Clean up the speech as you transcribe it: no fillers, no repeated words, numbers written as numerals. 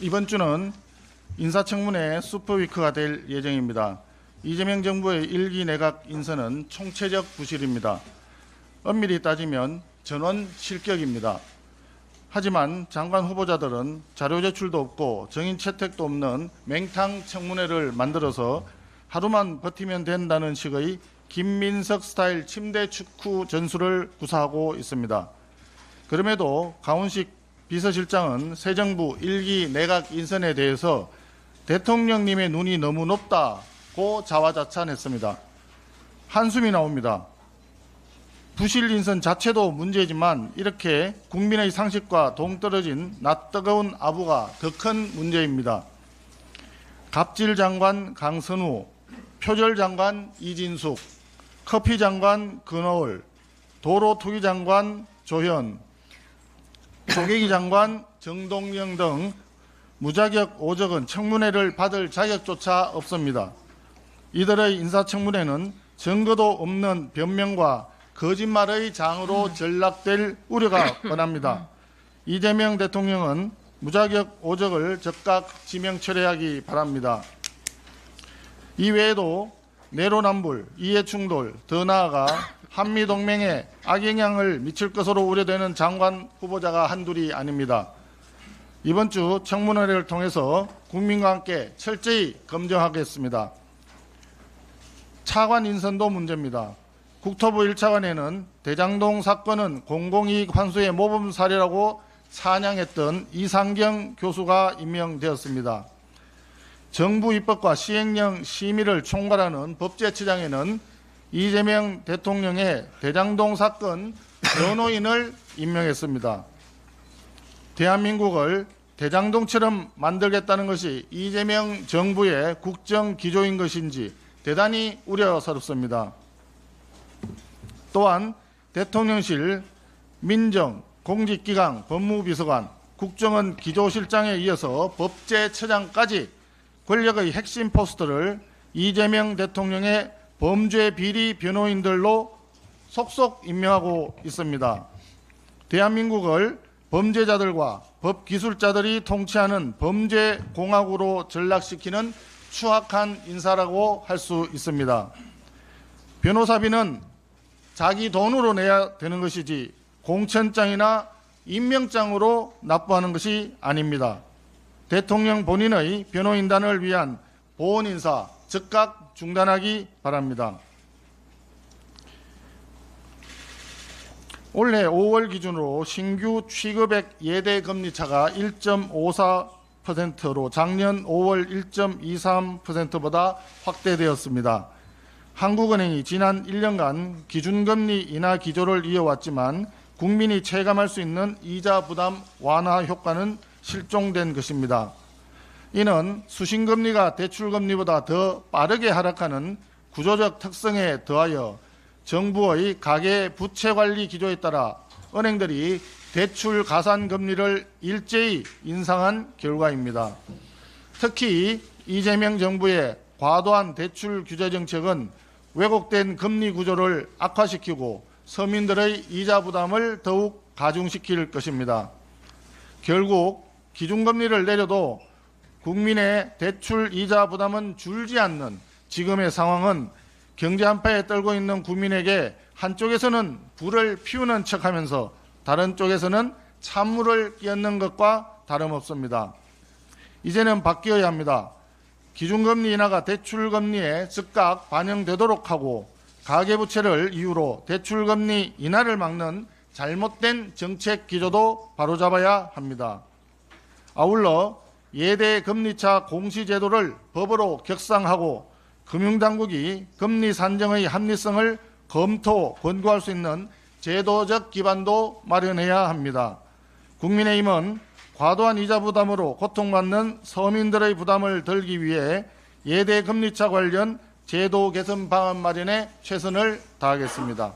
이번 주는 인사청문회 슈퍼위크가 될 예정입니다. 이재명 정부의 1기 내각 인선은 총체적 부실입니다. 엄밀히 따지면 전원 실격입니다. 하지만 장관 후보자들은 자료 제출도 없고 정인 채택도 없는 맹탕 청문회를 만들어서 하루만 버티면 된다는 식의 김민석 스타일 침대 축구 전술을 구사하고 있습니다. 그럼에도 강훈식 비서실장은 새 정부 1기 내각 인선에 대해서 대통령님의 눈이 너무 높다고 자화자찬했습니다. 한숨이 나옵니다. 부실 인선 자체도 문제지만 이렇게 국민의 상식과 동떨어진 낯뜨거운 아부가 더 큰 문제입니다. 갑질 장관 강선우, 표절 장관 이진숙, 커피 장관 근어울, 도로 투기 장관 조현, 조계기 장관 정동영 등 무자격 5적은 청문회를 받을 자격조차 없습니다. 이들의 인사청문회는 증거도 없는 변명과 거짓말의 장으로 전락될 우려가 뻔합니다. 이재명 대통령은 무자격 5적을 즉각 지명 철회하기 바랍니다. 이외에도 내로남불, 이해충돌, 더 나아가 한미동맹에 악영향을 미칠 것으로 우려되는 장관 후보자가 한둘이 아닙니다. 이번 주 청문회를 통해서 국민과 함께 철저히 검증하겠습니다. 차관 인선도 문제입니다. 국토부 1차관에는 대장동 사건은 공공이익 환수의 모범 사례라고 찬양했던 이상경 교수가 임명되었습니다. 정부 입법과 시행령 심의를 총괄하는 법제처장에는 이재명 대통령의 대장동 사건 변호인을 임명했습니다. 대한민국을 대장동처럼 만들겠다는 것이 이재명 정부의 국정 기조인 것인지 대단히 우려스럽습니다. 또한 대통령실, 민정, 공직기강, 법무비서관, 국정원 기조실장에 이어서 법제처장까지 권력의 핵심 포스트를 이재명 대통령의 범죄 비리 변호인들로 속속 임명하고 있습니다. 대한민국을 범죄자들과 법기술자들이 통치하는 범죄공화국으로 전락시키는 추악한 인사라고 할 수 있습니다. 변호사비는 자기 돈으로 내야 되는 것이지 공천장이나 임명장으로 납부하는 것이 아닙니다. 대통령 본인의 변호인단을 위한 보훈 인사 즉각 중단하기 바랍니다. 올해 5월 기준으로 신규 취급액 예대 금리차가 1.54%로 작년 5월 1.23%보다 확대되었습니다. 한국은행이 지난 1년간 기준금리 인하 기조를 이어왔지만 국민이 체감할 수 있는 이자 부담 완화 효과는 실종된 것입니다. 이는 수신금리가 대출금리보다 더 빠르게 하락하는 구조적 특성에 더하여 정부의 가계 부채관리 기조에 따라 은행들이 대출 가산금리를 일제히 인상한 결과입니다. 특히 이재명 정부의 과도한 대출 규제 정책은 왜곡된 금리 구조를 악화시키고 서민들의 이자 부담을 더욱 가중시킬 것입니다. 결국 기준금리를 내려도 국민의 대출 이자 부담은 줄지 않는 지금의 상황은 경제 한파에 떨고 있는 국민에게 한쪽에서는 불을 피우는 척하면서 다른 쪽에서는 찬물을 끼얹는 것과 다름없습니다. 이제는 바뀌어야 합니다. 기준금리 인하가 대출금리에 즉각 반영되도록 하고 가계부채를 이유로 대출금리 인하를 막는 잘못된 정책 기조도 바로잡아야 합니다. 아울러 예대 금리차 공시제도를 법으로 격상하고 금융당국이 금리 산정의 합리성을 검토, 권고할 수 있는 제도적 기반도 마련해야 합니다. 국민의힘은 과도한 이자 부담으로 고통받는 서민들의 부담을 덜기 위해 예대 금리차 관련 제도 개선 방안 마련에 최선을 다하겠습니다.